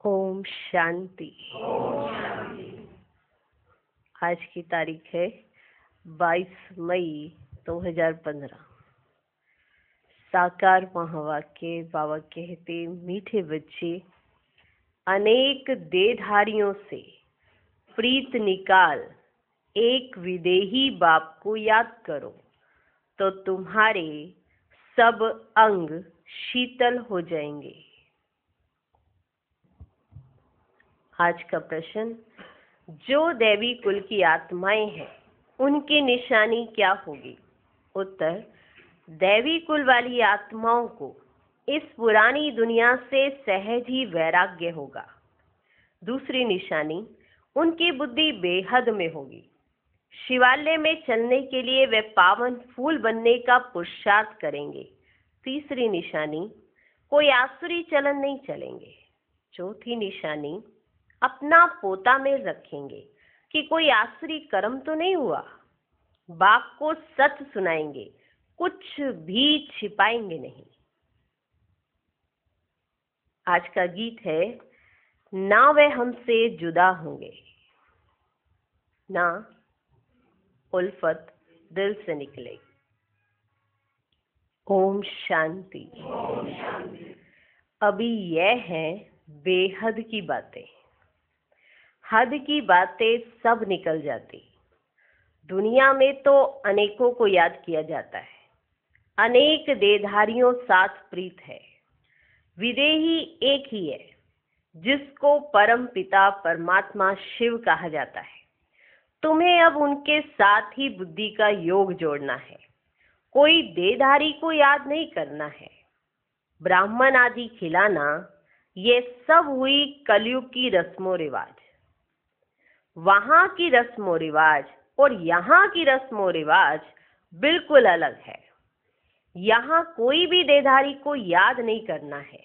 ओम शांति। आज की तारीख है 22 मई 2015। साकार महावाक्य बाबा कहते, मीठे बच्चे, अनेक देहधारियों से प्रीत निकाल एक विदेही बाप को याद करो तो तुम्हारे सब अंग शीतल हो जाएंगे। आज का प्रश्न, जो दैवी कुल की आत्माएं हैं उनकी निशानी क्या होगी? उत्तर, दैवी कुल वाली आत्माओं को इस पुरानी दुनिया से सहज ही वैराग्य होगा। दूसरी निशानी, उनकी बुद्धि बेहद में होगी। शिवालय में चलने के लिए वे पावन फूल बनने का पुरुषार्थ करेंगे। तीसरी निशानी, कोई आसुरी चलन नहीं चलेंगे। चौथी निशानी, अपना पोता में रखेंगे कि कोई आसुरी कर्म तो नहीं हुआ। बाप को सच सुनाएंगे, कुछ भी छिपाएंगे नहीं। आज का गीत है, ना वे हमसे जुदा होंगे, ना उल्फत दिल से निकले। ओम शांति। अभी यह है बेहद की बातें। हद की बातें सब निकल जाती। दुनिया में तो अनेकों को याद किया जाता है, अनेक देहधारियों साथ प्रीत है। विदेही एक ही है, जिसको परम पिता परमात्मा शिव कहा जाता है। तुम्हें अब उनके साथ ही बुद्धि का योग जोड़ना है। कोई देहधारी को याद नहीं करना है। ब्राह्मण आदि खिलाना, ये सब हुई कलयुग की रस्मो रिवाज। वहां की रस्मो रिवाज और यहाँ की रस्मो रिवाज बिल्कुल अलग है। यहाँ कोई भी देहधारी को याद नहीं करना है।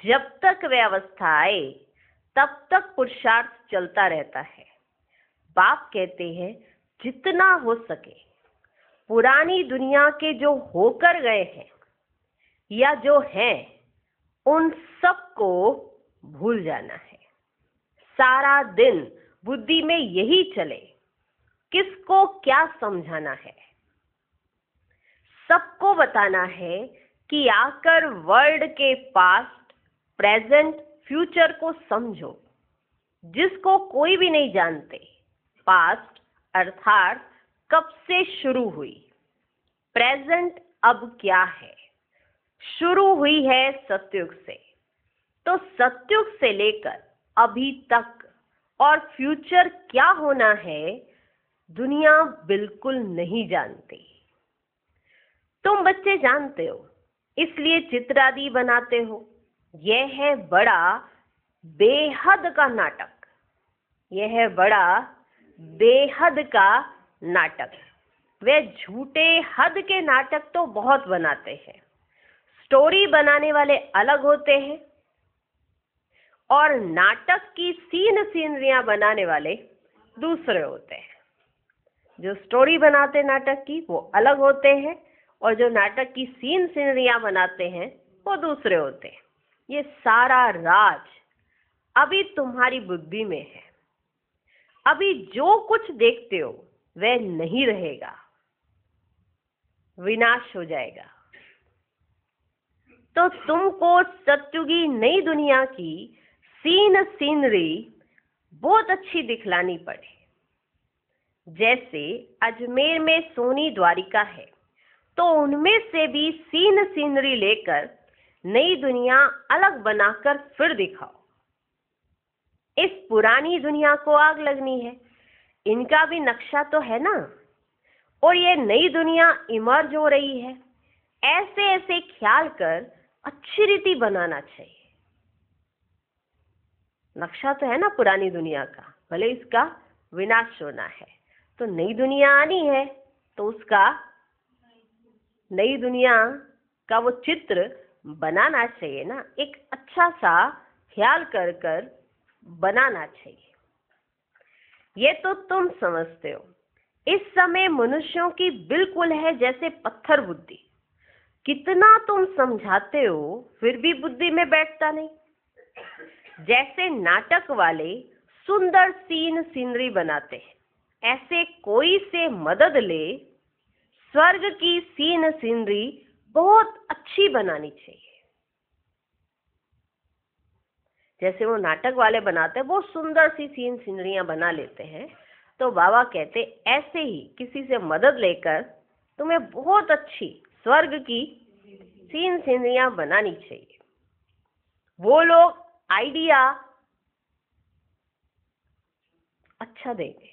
जब तक वह अवस्था आए तब तक पुरुषार्थ चलता रहता है। बाप कहते हैं, जितना हो सके पुरानी दुनिया के जो होकर गए हैं या जो हैं, उन सबको भूल जाना है। सारा दिन बुद्धि में यही चले, किसको क्या समझाना है। सबको बताना है कि आकर वर्ल्ड के पास्ट, प्रेजेंट, फ्यूचर को समझो, जिसको कोई भी नहीं जानते। पास्ट अर्थात कब से शुरू हुई, प्रेजेंट अब क्या है। शुरू हुई है सतयुग से, तो सतयुग से लेकर अभी तक और फ्यूचर क्या होना है, दुनिया बिल्कुल नहीं जानती। तुम बच्चे जानते हो, इसलिए चित्र आदि बनाते हो। यह है बड़ा बेहद का नाटक। यह है बड़ा बेहद का नाटक। वे झूठे हद के नाटक तो बहुत बनाते हैं। स्टोरी बनाने वाले अलग होते हैं और नाटक की सीनरियां बनाने वाले दूसरे होते हैं। जो स्टोरी बनाते नाटक की वो अलग होते हैं और जो नाटक की सीनरियां बनाते हैं वो दूसरे होते हैं। ये सारा राज अभी तुम्हारी बुद्धि में है। अभी जो कुछ देखते हो वह नहीं रहेगा, विनाश हो जाएगा। तो तुमको सत्युगी नई दुनिया की सीनरी बहुत अच्छी दिखलानी पड़े। जैसे अजमेर में सोनी द्वारिका है, तो उनमें से भी सीनरी लेकर नई दुनिया अलग बनाकर फिर दिखाओ। इस पुरानी दुनिया को आग लगनी है, इनका भी नक्शा तो है ना। और ये नई दुनिया इमर्ज हो रही है, ऐसे ऐसे ख्याल कर अच्छी रीति बनाना चाहिए। नक्शा तो है ना पुरानी दुनिया का, भले इसका विनाश होना है। तो नई दुनिया आनी है, तो उसका नई दुनिया का वो चित्र बनाना चाहिए ना। एक अच्छा सा ख्याल कर कर बनाना चाहिए। ये तो तुम समझते हो। इस समय मनुष्यों की बिल्कुल है जैसे पत्थर बुद्धि। कितना तुम समझाते हो फिर भी बुद्धि में बैठता नहीं। जैसे नाटक वाले सुंदर सीन सीनरी बनाते हैं, ऐसे कोई से मदद ले स्वर्ग की सीन सीनरी बहुत अच्छी बनानी चाहिए। जैसे वो नाटक वाले बनाते हैं, वो सुंदर सी सीन सीनरियां बना लेते हैं, तो बाबा कहते ऐसे ही किसी से मदद लेकर तुम्हें बहुत अच्छी स्वर्ग की सीन सीनरियां बनानी चाहिए। वो लोग आइडिया अच्छा देंगे,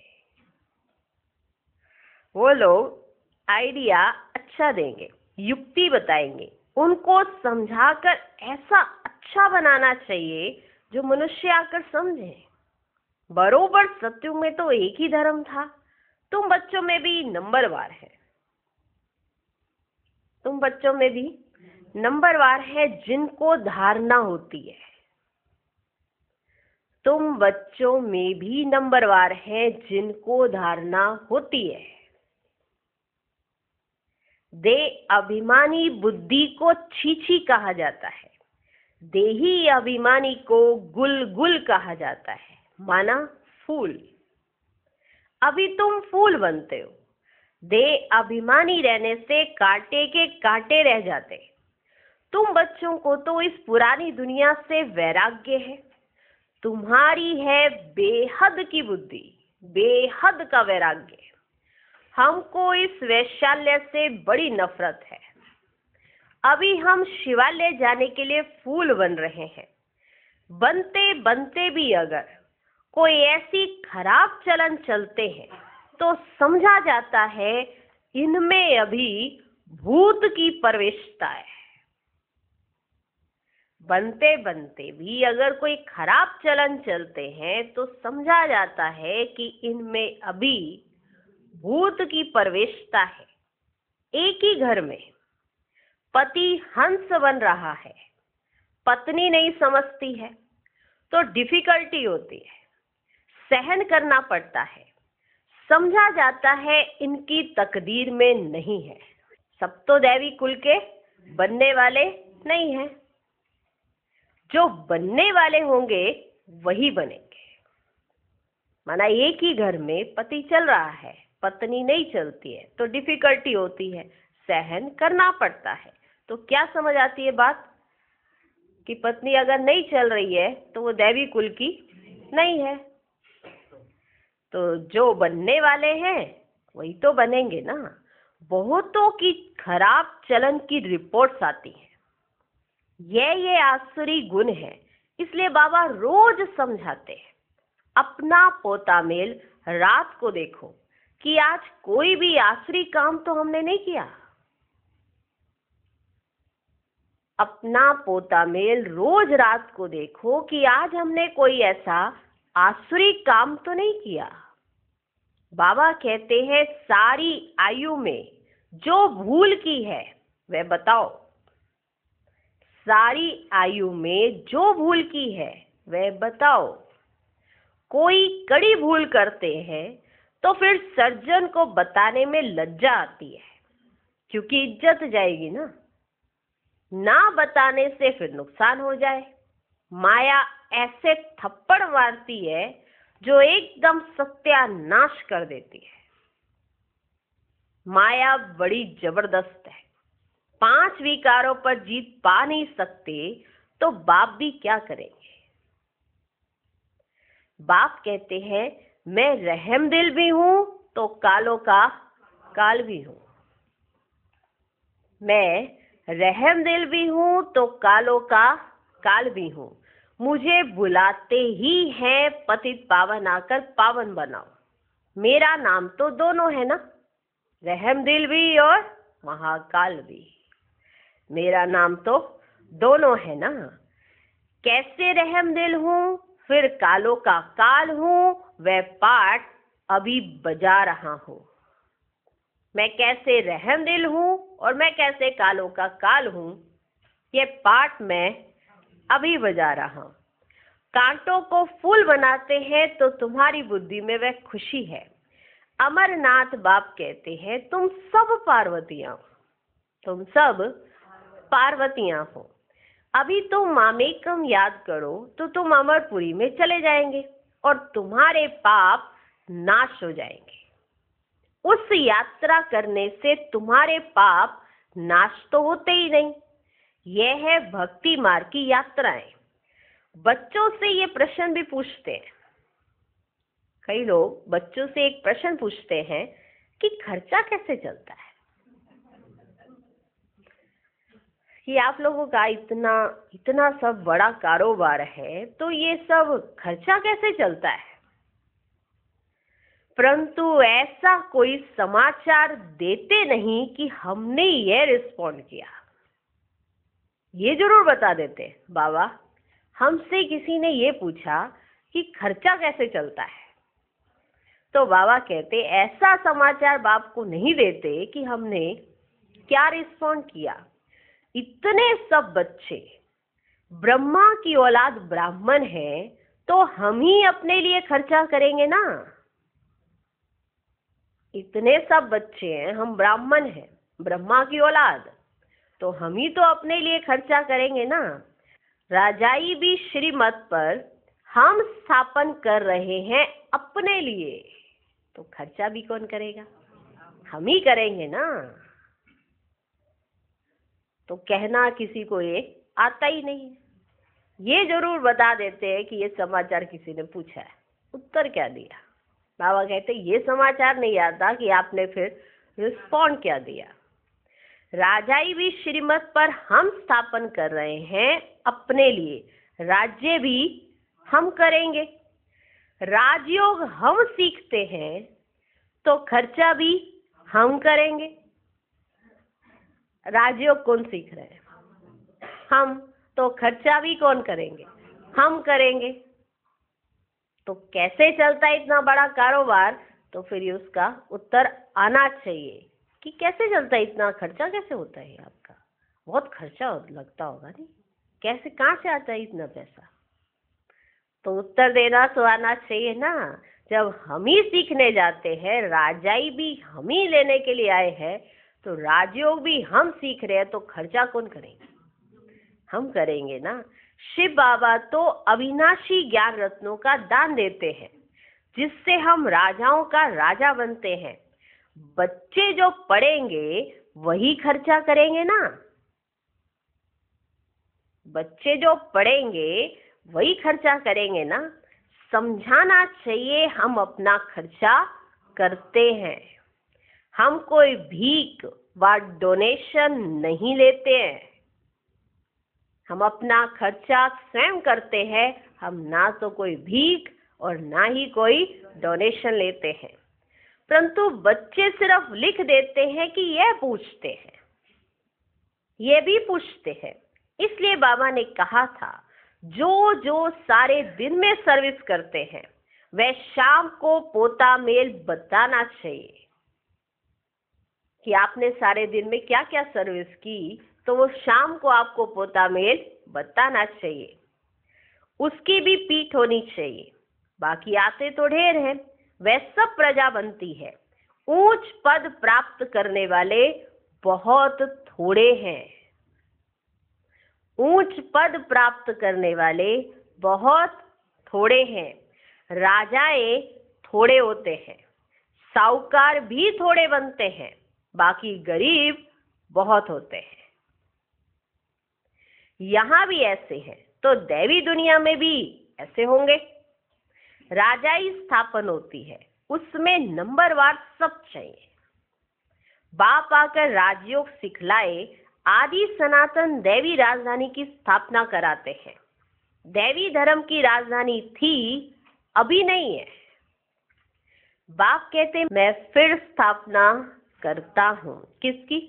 वो लोग आइडिया अच्छा देंगे, युक्ति बताएंगे, उनको समझाकर ऐसा अच्छा बनाना चाहिए जो मनुष्य आकर समझे। बरोबर सत्युग में तो एक ही धर्म था, तुम बच्चों में भी नंबरवार है, तुम बच्चों में भी नंबरवार है जिनको धारणा होती है, तुम बच्चों में भी नंबरवार है जिनको धारणा होती है। दे अभिमानी बुद्धि को छीछी कहा जाता है, देही अभिमानी को गुल कहा जाता है, माना फूल। अभी तुम फूल बनते हो, दे अभिमानी रहने से कांटे के कांटे रह जाते। तुम बच्चों को तो इस पुरानी दुनिया से वैराग्य है, तुम्हारी है बेहद की बुद्धि, बेहद का वैराग्य। हमको इस वैशाल्य से बड़ी नफरत है। अभी हम शिवालय जाने के लिए फूल बन रहे हैं। बनते बनते भी अगर कोई ऐसी खराब चलन चलते हैं तो समझा जाता है इनमें अभी भूत की प्रवेशता है। बनते बनते भी अगर कोई खराब चलन चलते हैं तो समझा जाता है कि इनमें अभी भूत की प्रवेशता है। एक ही घर में पति हंस बन रहा है, पत्नी नहीं समझती है तो डिफिकल्टी होती है, सहन करना पड़ता है। समझा जाता है इनकी तकदीर में नहीं है। सब तो दैवी कुल के बनने वाले नहीं हैं, जो बनने वाले होंगे वही बनेंगे। माना एक ही घर में पति चल रहा है, पत्नी नहीं चलती है तो डिफिकल्टी होती है, सहन करना पड़ता है। तो क्या समझ आती है बात कि पत्नी अगर नहीं चल रही है तो वो दैवी कुल की नहीं है, तो जो बनने वाले हैं वही तो बनेंगे ना। बहुतों की खराब चलन की रिपोर्ट्स आती हैं, ये आसुरी गुण है, इसलिए बाबा रोज समझाते हैं। अपना पोता मेल रात को देखो कि आज कोई भी आसुरी काम तो हमने नहीं किया। अपना पोता मेल रोज रात को देखो कि आज हमने कोई ऐसा आसुरी काम तो नहीं किया। बाबा कहते हैं सारी आयु में जो भूल की है वह बताओ, सारी आयु में जो भूल की है वह बताओ। कोई कड़ी भूल करते हैं तो फिर सर्जन को बताने में लज्जा आती है, क्योंकि इज्जत जाएगी ना बताने से फिर नुकसान हो जाए। माया ऐसे थप्पड़ मारती है जो एकदम सत्यानाश कर देती है। माया बड़ी जबरदस्त है, 5 विकारों पर जीत पा नहीं सकते तो बाप भी क्या करेंगे। बाप कहते हैं मैं रहमदिल भी हूं तो कालों का काल भी हूं, मैं रहमदिल भी हूं तो कालों का काल भी हूं। मुझे बुलाते ही हैं पतित पावन आकर पावन बनाओ। मेरा नाम तो दोनों है ना, रहमदिल भी और महाकाल भी। मेरा नाम तो दोनों है ना। कैसे रहमदिल हूं फिर कालों का काल हूं, वह पाठ अभी बजा रहा हूं। मैं कैसे रहमदिल हूं और मैं कैसे कालों का काल हूं, ये पाठ मैं अभी बजा रहा हूं। कांटों को फूल बनाते हैं तो तुम्हारी बुद्धि में वह खुशी है। अमरनाथ बाप कहते हैं तुम सब पार्वतियां हो, तुम सब पार्वतियां हो। अभी तुम मामेकम याद करो तो तुम अमरपुरी में चले जाएंगे और तुम्हारे पाप नाश हो जाएंगे। उस यात्रा करने से तुम्हारे पाप नाश तो होते ही नहीं। यह है भक्ति मार्ग की यात्राएं। बच्चों से ये प्रश्न भी पूछते हैं, कई लोग बच्चों से एक प्रश्न पूछते हैं कि खर्चा कैसे चलता है, कि आप लोगों का इतना इतना सब बड़ा कारोबार है तो ये सब खर्चा कैसे चलता है। परंतु ऐसा कोई समाचार देते नहीं कि हमने ये रिस्पॉन्ड किया। ये जरूर बता देते, बाबा हमसे किसी ने ये पूछा कि खर्चा कैसे चलता है, तो बाबा कहते ऐसा समाचार बाप को नहीं देते कि हमने क्या रिस्पॉन्ड किया। इतने सब बच्चे ब्रह्मा की औलाद ब्राह्मण है तो हम ही अपने लिए खर्चा करेंगे ना। इतने सब बच्चे हैं, हम ब्राह्मण हैं, ब्रह्मा की औलाद, तो हम ही तो अपने लिए खर्चा करेंगे ना। राजाई भी श्रीमत पर हम स्थापन कर रहे हैं अपने लिए, तो खर्चा भी कौन करेगा, हम ही करेंगे ना। तो कहना किसी को ये आता ही नहीं है। ये जरूर बता देते हैं कि ये समाचार किसी ने पूछा है, उत्तर क्या दिया। बाबा कहते ये समाचार नहीं आता कि आपने फिर रिस्पॉन्ड क्या दिया। राजाई भी श्रीमत पर हम स्थापन कर रहे हैं अपने लिए, राज्य भी हम करेंगे। राजयोग हम सीखते हैं तो खर्चा भी हम करेंगे। राजयोग कौन सीख रहे हैं, हम, तो खर्चा भी कौन करेंगे, हम करेंगे। तो कैसे चलता है इतना बड़ा कारोबार, तो फिर उसका उत्तर आना चाहिए कि कैसे चलता है, इतना खर्चा कैसे होता है आपका, बहुत खर्चा लगता होगा नहीं, कैसे कहाँ से आता है इतना पैसा। तो उत्तर देना तो आना चाहिए ना। जब हम ही सीखने जाते हैं, राजाई भी हम ही लेने के लिए आए हैं, तो राजयोग भी हम सीख रहे हैं, तो खर्चा कौन करेंगे, हम करेंगे ना। शिव बाबा तो अविनाशी ज्ञान रत्नों का दान देते हैं जिससे हम राजाओं का राजा बनते हैं। बच्चे जो पढ़ेंगे वही खर्चा करेंगे ना, बच्चे जो पढ़ेंगे वही खर्चा करेंगे ना। समझाना चाहिए हम अपना खर्चा करते हैं, हम कोई भीख व डोनेशन नहीं लेते हैं, हम अपना खर्चा स्वयं करते हैं। हम ना तो कोई भीख और ना ही कोई डोनेशन लेते हैं। परंतु बच्चे सिर्फ लिख देते हैं कि यह पूछते हैं, ये भी पूछते हैं। इसलिए बाबा ने कहा था जो जो सारे दिन में सर्विस करते हैं वह शाम को पोता मेल बताना चाहिए कि आपने सारे दिन में क्या क्या सर्विस की, तो वो शाम को आपको पोता मेल बताना चाहिए। उसकी भी पीठ होनी चाहिए। बाकी आते तो ढेर हैं, वह सब प्रजा बनती है। ऊंच पद प्राप्त करने वाले बहुत थोड़े हैं, ऊंच पद प्राप्त करने वाले बहुत थोड़े हैं। राजाएं थोड़े होते हैं, साहूकार भी थोड़े बनते हैं, बाकी गरीब बहुत होते हैं। यहां भी ऐसे हैं तो दैवी दुनिया में भी ऐसे होंगे। राजाई स्थापन होती है, उसमें नंबरवार सब चाहिए। बाप आकर राजयोग सिखलाए आदि सनातन दैवी राजधानी की स्थापना कराते हैं। दैवी धर्म की राजधानी थी, अभी नहीं है। बाप कहते मैं फिर स्थापना करता हूं, किसकी,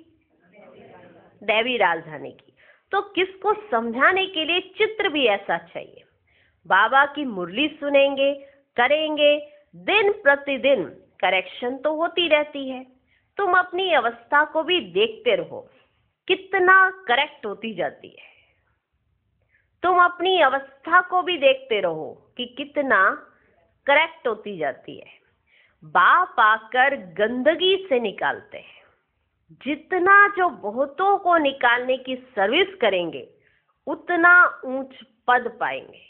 दैवी राजधानी की। तो किसको समझाने के लिए चित्र भी ऐसा चाहिए। बाबा की मुरली सुनेंगे, करेंगे, दिन प्रतिदिन करेक्शन तो होती रहती है। तुम अपनी अवस्था को भी देखते रहो कितना करेक्ट होती जाती है। तुम अपनी अवस्था को भी देखते रहो कि कितना करेक्ट होती जाती है। बाप आकर गंदगी से निकालते हैं। जितना जो बहुतों को निकालने की सर्विस करेंगे उतना ऊंच पद पाएंगे।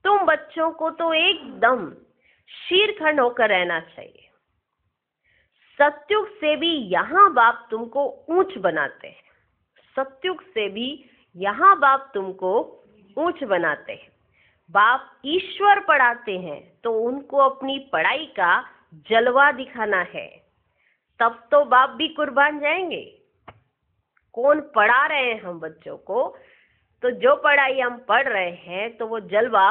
तुम बच्चों को तो एकदम शीरखंड होकर रहना चाहिए। सतयुग से भी यहाँ बाप तुमको ऊंच बनाते हैं। सतयुग से भी यहाँ बाप तुमको ऊंच बनाते हैं। बाप ईश्वर पढ़ाते हैं तो उनको अपनी पढ़ाई का जलवा दिखाना है, तब तो बाप भी कुर्बान जाएंगे। कौन पढ़ा रहे हैं हम बच्चों को, तो जो पढ़ाई हम पढ़ रहे हैं तो वो जलवा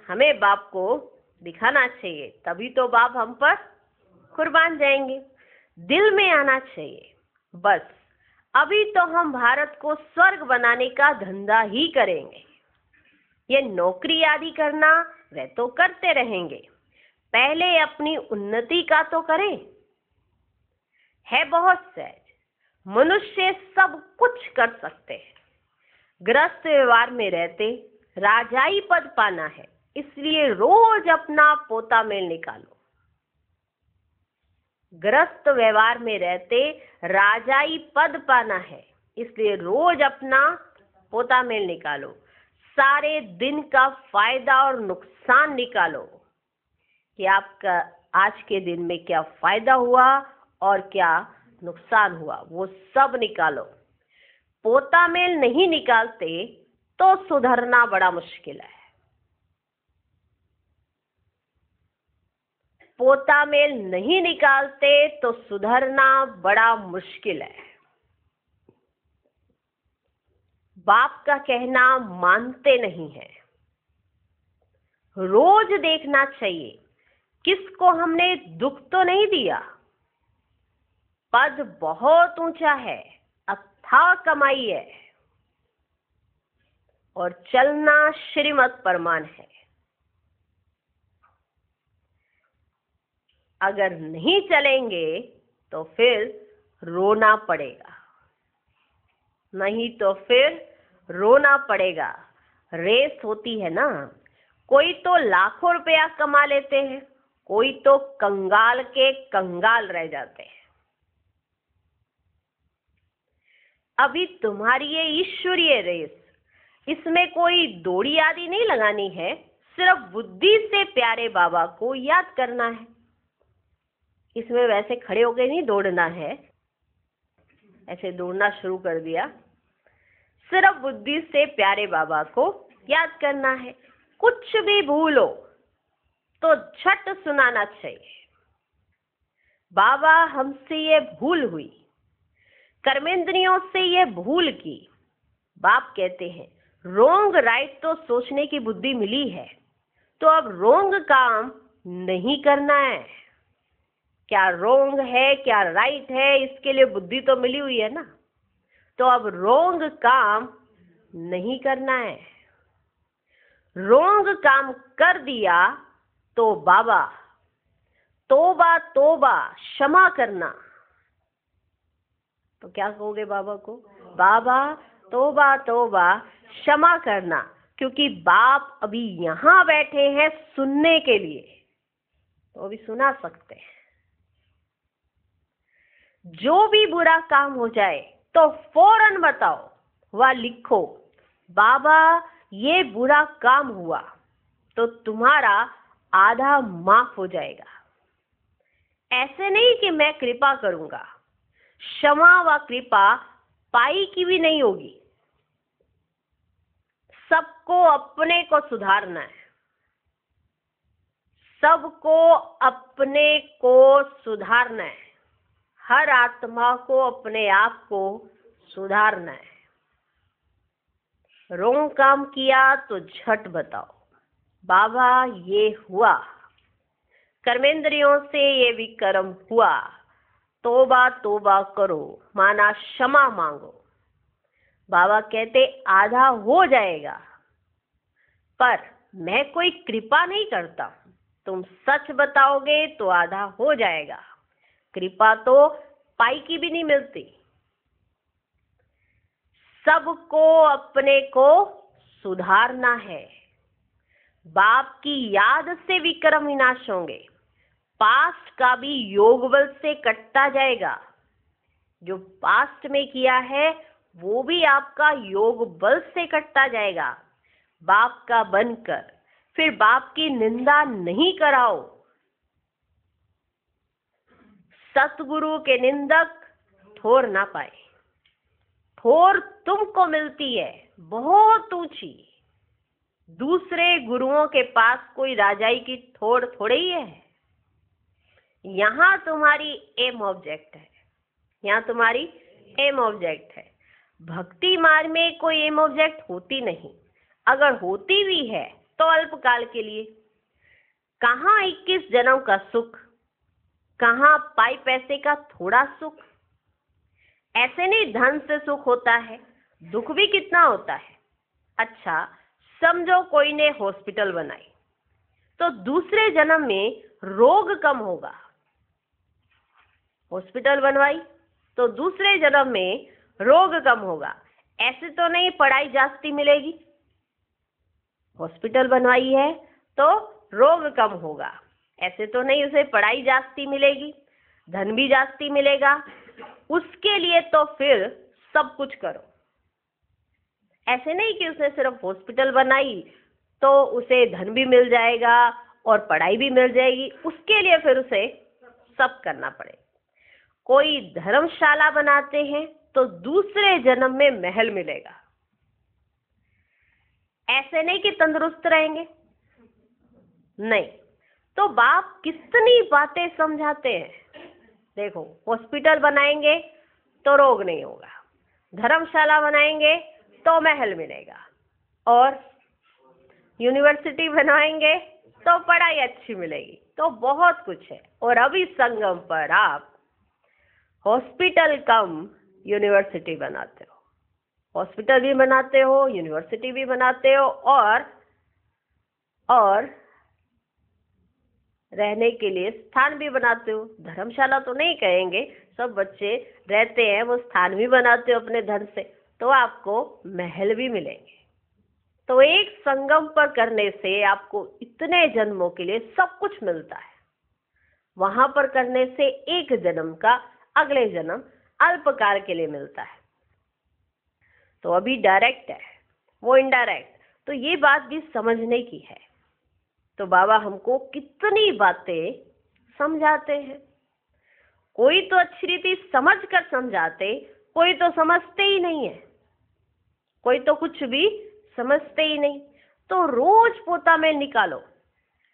हमें बाप को दिखाना चाहिए, तभी तो बाप हम पर कुर्बान जाएंगे। दिल में आना चाहिए, बस अभी तो हम भारत को स्वर्ग बनाने का धंधा ही करेंगे। ये नौकरी आदि करना वह तो करते रहेंगे, पहले अपनी उन्नति का तो करें। है बहुत सहज, मनुष्य सब कुछ कर सकते हैं। गृहस्थ व्यवहार में रहते राजाई पद पाना है, इसलिए रोज अपना पोता मेल निकालो। गृहस्थ व्यवहार में रहते राजाई पद पाना है, इसलिए रोज अपना पोता मेल निकालो। सारे दिन का फायदा और नुकसान निकालो कि आपका आज के दिन में क्या फायदा हुआ और क्या नुकसान हुआ, वो सब निकालो। पोता मेल नहीं निकालते तो सुधरना बड़ा मुश्किल है। पोता मेल नहीं निकालते तो सुधरना बड़ा मुश्किल है। बाप का कहना मानते नहीं है। रोज देखना चाहिए किसको हमने दुख तो नहीं दिया। पद बहुत ऊंचा है, अथाह कमाई है और चलना श्रीमत परमान है। अगर नहीं चलेंगे तो फिर रोना पड़ेगा, नहीं तो फिर रोना पड़ेगा। रेस होती है ना, कोई तो लाखों रुपया कमा लेते हैं, कोई तो कंगाल के कंगाल रह जाते हैं। अभी तुम्हारी ये ईश्वरीय रेस, इसमें कोई दौड़ी आदि नहीं लगानी है, सिर्फ बुद्धि से प्यारे बाबा को याद करना है। इसमें वैसे खड़े होकर नहीं दौड़ना है, ऐसे दौड़ना शुरू कर दिया। सिर्फ बुद्धि से प्यारे बाबा को याद करना है। कुछ भी भूलो तो झट सुनाना चाहिए, बाबा हमसे ये भूल हुई, कर्मेंद्रियों से ये भूल की। बाप कहते हैं रोंग राइट तो सोचने की बुद्धि मिली है, तो अब रोंग काम नहीं करना है। क्या रोंग है क्या राइट है, इसके लिए बुद्धि तो मिली हुई है ना, तो अब रोंग काम नहीं करना है। रोंग काम कर दिया तो बाबा तोबा तोबा क्षमा करना। तो क्या कहोगे बाबा को, बाबा तोबा तोबा क्षमा करना, क्योंकि बाप अभी यहाँ बैठे हैं सुनने के लिए, तो अभी सुना सकते हैं। जो भी बुरा काम हो जाए तो फौरन बताओ व लिखो, बाबा ये बुरा काम हुआ, तो तुम्हारा आधा माफ हो जाएगा। ऐसे नहीं कि मैं कृपा करूंगा, क्षमा व कृपा पाई की भी नहीं होगी। सबको अपने को सुधारना है, सबको अपने को सुधारना है। हर आत्मा को अपने आप को सुधारना है। रोंग काम किया तो झट बताओ, बाबा ये हुआ, कर्मेंद्रियों से ये विकर्म हुआ, तोबा तोबा करो, माना क्षमा मांगो। बाबा कहते आधा हो जाएगा, पर मैं कोई कृपा नहीं करता, तुम सच बताओगे तो आधा हो जाएगा। कृपा तो पाई की भी नहीं मिलती। सबको अपने को सुधारना है। बाप की याद से विक्रम विनाश होंगे, पास्ट का भी योग बल से कटता जाएगा। जो पास्ट में किया है वो भी आपका योग बल से कटता जाएगा। बाप का बनकर फिर बाप की निंदा नहीं कराओ। सतगुरु के निंदक ठोर ना पाए। ठोर तुमको मिलती है बहुत ऊंची। दूसरे गुरुओं के पास कोई राजाई की ठोर थोड़ी ही है। यहाँ तुम्हारी एम ऑब्जेक्ट है। यहाँ तुम्हारी एम ऑब्जेक्ट है। भक्ति मार्ग में कोई एम ऑब्जेक्ट होती नहीं। अगर होती भी है तो अल्पकाल के लिए। कहाँ 21 जन्म का सुख, कहाँ पाई पैसे का थोड़ा सुख। ऐसे नहीं धन से सुख होता है, दुख भी कितना होता है। अच्छा समझो कोई ने हॉस्पिटल बनाई तो दूसरे जन्म में रोग कम होगा। हॉस्पिटल बनवाई तो दूसरे जन्म में रोग कम होगा। ऐसे तो नहीं पढ़ाई जास्ती मिलेगी। हॉस्पिटल बनवाई है तो रोग कम होगा। ऐसे तो नहीं उसे पढ़ाई जास्ती मिलेगी, धन भी जास्ती मिलेगा। उसके लिए तो फिर सब कुछ करो। ऐसे नहीं कि उसने सिर्फ हॉस्पिटल बनाई तो उसे धन भी मिल जाएगा और पढ़ाई भी मिल जाएगी। उसके लिए फिर उसे सब करना पड़ेगा। कोई धर्मशाला बनाते हैं तो दूसरे जन्म में महल मिलेगा। ऐसे नहीं कि तंदुरुस्त रहेंगे, नहीं। तो बाप कितनी बातें समझाते हैं। देखो हॉस्पिटल बनाएंगे तो रोग नहीं होगा, धर्मशाला बनाएंगे तो महल मिलेगा, और यूनिवर्सिटी बनवाएंगे तो पढ़ाई अच्छी मिलेगी। तो बहुत कुछ है। और अभी संगम पर आप हॉस्पिटल कम यूनिवर्सिटी बनाते हो। हॉस्पिटल भी बनाते हो, यूनिवर्सिटी भी बनाते हो, और रहने के लिए स्थान भी बनाते हो। धर्मशाला तो नहीं कहेंगे, सब बच्चे रहते हैं वो स्थान भी बनाते हो अपने धन से, तो आपको महल भी मिलेंगे। तो एक संगम पर करने से आपको इतने जन्मों के लिए सब कुछ मिलता है। वहां पर करने से एक जन्म का अगले जन्म अल्पकाल के लिए मिलता है। तो अभी डायरेक्ट है, वो इनडायरेक्ट। तो ये बात भी समझने की है। तो बाबा हमको कितनी बातें समझाते हैं। कोई तो अच्छी रीति समझ कर समझाते, कोई तो समझते ही नहीं है, कोई तो कुछ भी समझते ही नहीं। तो रोज पोता में निकालो,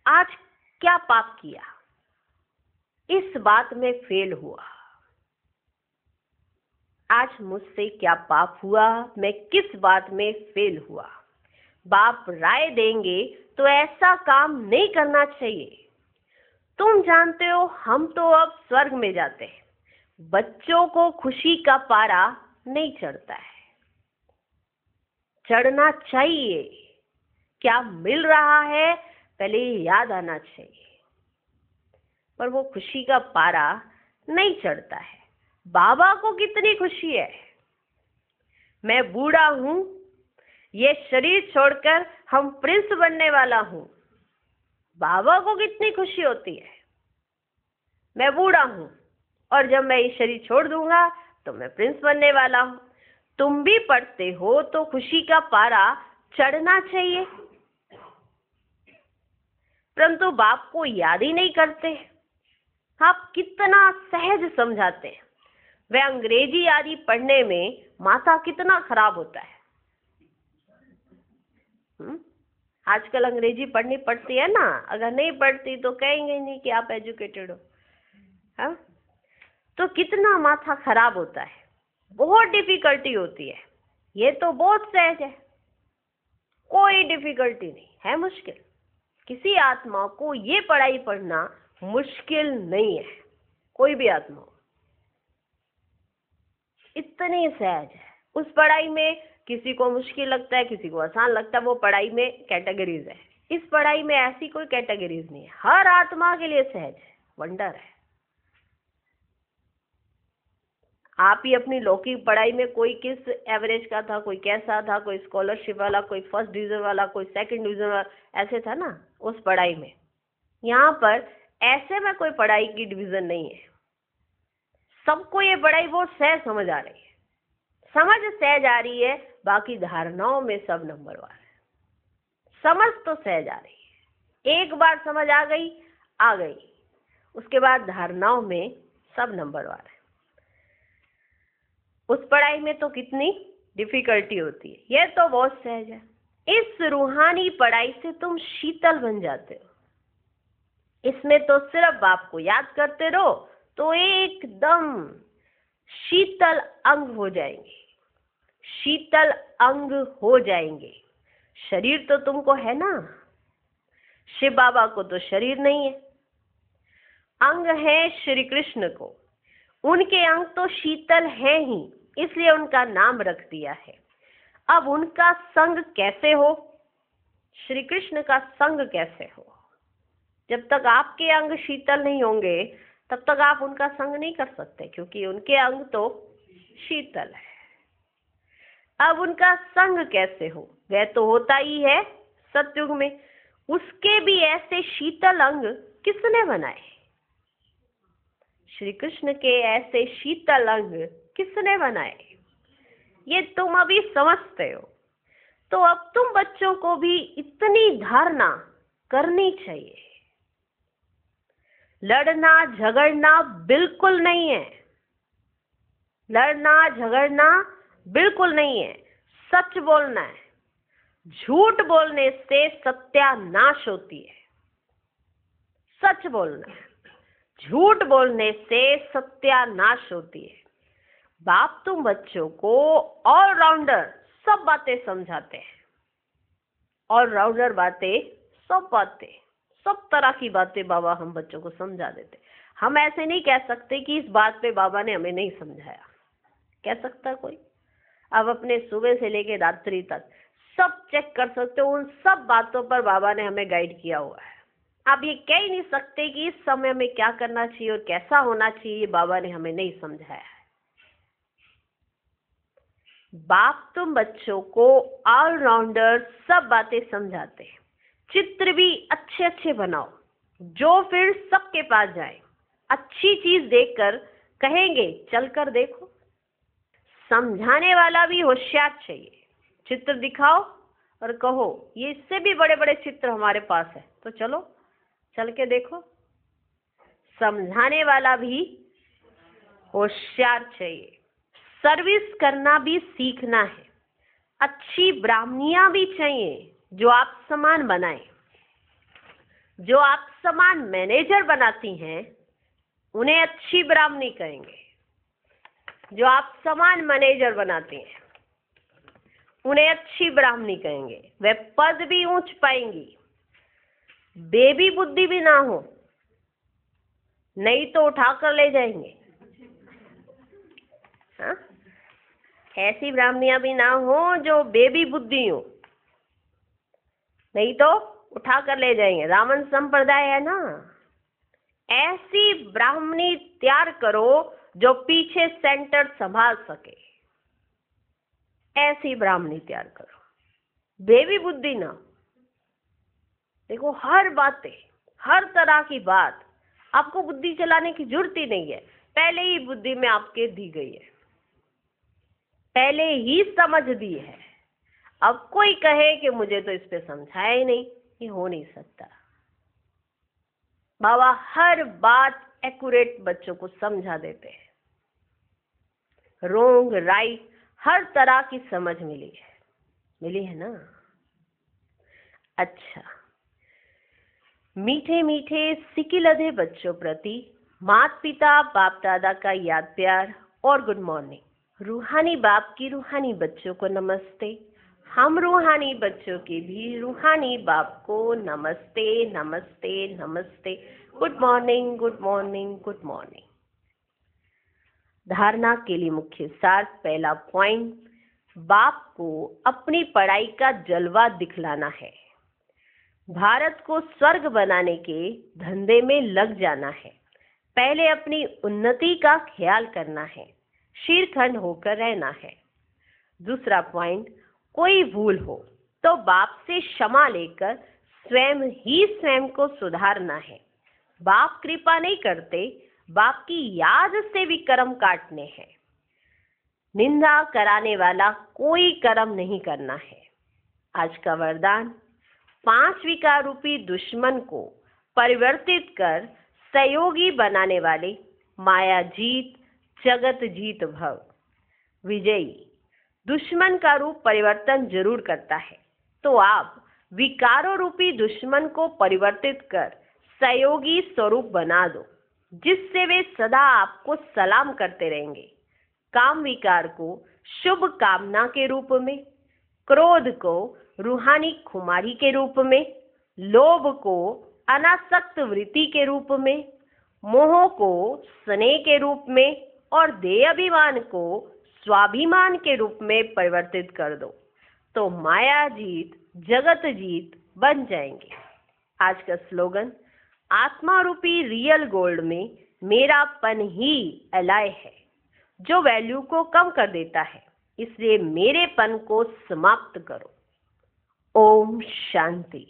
आज क्या पाप किया, इस बात में फेल हुआ, आज मुझसे क्या पाप हुआ, मैं किस बात में फेल हुआ। बाप राय देंगे तो ऐसा काम नहीं करना चाहिए। तुम जानते हो हम तो अब स्वर्ग में जाते हैं, बच्चों को खुशी का पारा नहीं चढ़ता है। चढ़ना चाहिए, क्या मिल रहा है पहले याद आना चाहिए, पर वो खुशी का पारा नहीं चढ़ता है। बाबा को कितनी खुशी है, मैं बूढ़ा हूं, ये शरीर छोड़कर हम प्रिंस बनने वाला हूं। बाबा को कितनी खुशी होती है, मैं बूढ़ा हूं और जब मैं ये शरीर छोड़ दूंगा तो मैं प्रिंस बनने वाला हूं। तुम भी पढ़ते हो तो खुशी का पारा चढ़ना चाहिए, परंतु बाप को याद ही नहीं करते। आप कितना सहज समझाते हैं। वह अंग्रेजी आदि पढ़ने में माथा कितना खराब होता है। आजकल अंग्रेजी पढ़नी पड़ती है ना, अगर नहीं पढ़ती तो कहेंगे नहीं कि आप एजुकेटेड हो। हाँ, तो कितना माथा खराब होता है, बहुत डिफिकल्टी होती है। ये तो बहुत सहज है, कोई डिफिकल्टी नहीं है। मुश्किल किसी आत्मा को ये पढ़ाई पढ़ना मुश्किल नहीं है, कोई भी आत्मा हो, इतनी सहज है। उस पढ़ाई में किसी को मुश्किल लगता है, किसी को आसान लगता है, वो पढ़ाई में कैटेगरीज है। इस पढ़ाई में ऐसी कोई कैटेगरीज नहीं है, हर आत्मा के लिए सहज है, वंडर है। आप ही अपनी लौकिक पढ़ाई में कोई किस एवरेज का था, कोई कैसा था, कोई स्कॉलरशिप वाला, कोई फर्स्ट डिवीजन वाला, कोई सेकंड डिवीजन वाला, ऐसे था ना उस पढ़ाई में। यहाँ पर ऐसे में कोई पढ़ाई की डिवीजन नहीं है, सबको ये पढ़ाई बहुत सहज समझ आ रही है, समझ सहज आ रही है, बाकी धारणाओं में सब नंबरवार है। समझ तो सहज आ रही है, एक बार समझ आ गई, उसके बाद धारणाओं में सब नंबरवार है। उस पढ़ाई में तो कितनी डिफिकल्टी होती है, यह तो बहुत सहज है। इस रूहानी पढ़ाई से तुम शीतल बन जाते हो। इसमें तो सिर्फ बाप को याद करते रहो तो एकदम शीतल अंग हो जाएंगे, शीतल अंग हो जाएंगे। शरीर तो तुमको है ना, शिव बाबा को तो शरीर नहीं है, अंग है श्री कृष्ण को। उनके अंग तो शीतल है ही, इसलिए उनका नाम रख दिया है। अब उनका संग कैसे हो, श्री कृष्ण का संग कैसे हो? जब तक आपके अंग शीतल नहीं होंगे तब तक आप उनका संग नहीं कर सकते, क्योंकि उनके अंग तो शीतल है। अब उनका संग कैसे हो? वह तो होता ही है सतयुग में। उसके भी ऐसे शीतल अंग किसने बनाए? श्री कृष्ण के ऐसे शीतल अंग किसने बनाए? ये तुम अभी समझते हो। तो अब तुम बच्चों को भी इतनी धारणा करनी चाहिए। लड़ना झगड़ना बिल्कुल नहीं है, लड़ना झगड़ना बिल्कुल नहीं है। सच बोलना है। झूठ बोलने से सत्यानाश होती है। सच बोलना है, झूठ बोलने से सत्यानाश होती है। बाप तुम बच्चों को ऑलराउंडर सब बातें समझाते हैं। ऑलराउंडर बातें, सब तरह की बातें बाबा हम बच्चों को समझा देते। हम ऐसे नहीं कह सकते कि इस बात पे बाबा ने हमें नहीं समझाया। कह सकता कोई? अब अपने सुबह से लेकर रात्रि तक सब चेक कर सकते हो, उन सब बातों पर बाबा ने हमें गाइड किया हुआ है। आप ये कह ही नहीं सकते कि इस समय में क्या करना चाहिए और कैसा होना चाहिए, बाबा ने हमें नहीं समझाया है। बाप तुम बच्चों को ऑलराउंडर सब बातें समझाते हैं। चित्र भी अच्छे अच्छे बनाओ जो फिर सबके पास जाए। अच्छी चीज देखकर कहेंगे चलकर देखो। समझाने वाला भी होशियार चाहिए। चित्र दिखाओ और कहो ये इससे भी बड़े बड़े चित्र हमारे पास है, तो चलो चल के देखो। समझाने वाला भी होशियार चाहिए। सर्विस करना भी सीखना है। अच्छी ब्राह्मणियां भी चाहिए जो आप समान बनाए। जो आप समान मैनेजर बनाती हैं उन्हें अच्छी ब्राह्मणी कहेंगे। जो आप समान मैनेजर बनाती हैं उन्हें अच्छी ब्राह्मणी कहेंगे। वे पद भी ऊंच पाएंगी। बेबी बुद्धि भी ना हो, नहीं तो उठाकर ले जाएंगे। हाँ? ऐसी ब्राह्मणियां भी ना हो जो बेबी बुद्धि हो, नहीं तो उठा कर ले जाएंगे। रामन संप्रदाय है ना, ऐसी ब्राह्मणी तैयार करो जो पीछे सेंटर संभाल सके। ऐसी ब्राह्मणी तैयार करो, बेबी बुद्धि ना। देखो हर बातें, हर तरह की बात आपको बुद्धि चलाने की जरूरत ही नहीं है, पहले ही बुद्धि में आपके दी गई है, पहले ही समझ दी है। अब कोई कहे कि मुझे तो इस पे समझाया ही नहीं, ये हो नहीं सकता। बाबा हर बात एक्यूरेट बच्चों को समझा देते हैं। रोंग राइट हर तरह की समझ मिली है ना। अच्छा, मीठे मीठे सिकिलधे बच्चों प्रति माता पिता बाप दादा का याद प्यार और गुड मॉर्निंग। रूहानी बाप की रूहानी बच्चों को नमस्ते। हम रूहानी बच्चों के भी रूहानी बाप को नमस्ते नमस्ते नमस्ते। Good morning good morning good morning. धारणा के लिए मुख्य सार। पहला पॉइंट, बाप को अपनी पढ़ाई का जलवा दिखलाना है। भारत को स्वर्ग बनाने के धंधे में लग जाना है। पहले अपनी उन्नति का ख्याल करना है, शीरखंड होकर रहना है। दूसरा पॉइंट, कोई भूल हो तो बाप से क्षमा लेकर स्वयं ही स्वयं को सुधारना है। बाप कृपा नहीं करते, बाप की याद से भी कर्म काटने हैं। निंदा कराने वाला कोई कर्म नहीं करना है। आज का वरदान, 5 विकार रूपी दुश्मन को परिवर्तित कर सहयोगी बनाने वाले माया जीत जगत जीत भव। विजयी दुश्मन का रूप परिवर्तन जरूर करता है, तो आप विकारों रूपी दुश्मन को परिवर्तित कर सहयोगी स्वरूप बना दो, जिससे वे सदा आपको सलाम करते रहेंगे। काम विकार को शुभ कामना के रूप में, क्रोध को रूहानी खुमारी के रूप में, लोभ को अनासक्त वृत्ति के रूप में, मोह को स्नेह के रूप में और देहाभिमान को स्वाभिमान के रूप में परिवर्तित कर दो, तो माया जीत जगत जीत बन जाएंगे। आज का स्लोगन, आत्मा रूपी रियल गोल्ड में मेरापन ही एलाय है, जो वैल्यू को कम कर देता है, इसलिए मेरेपन को समाप्त करो। ओम शांति।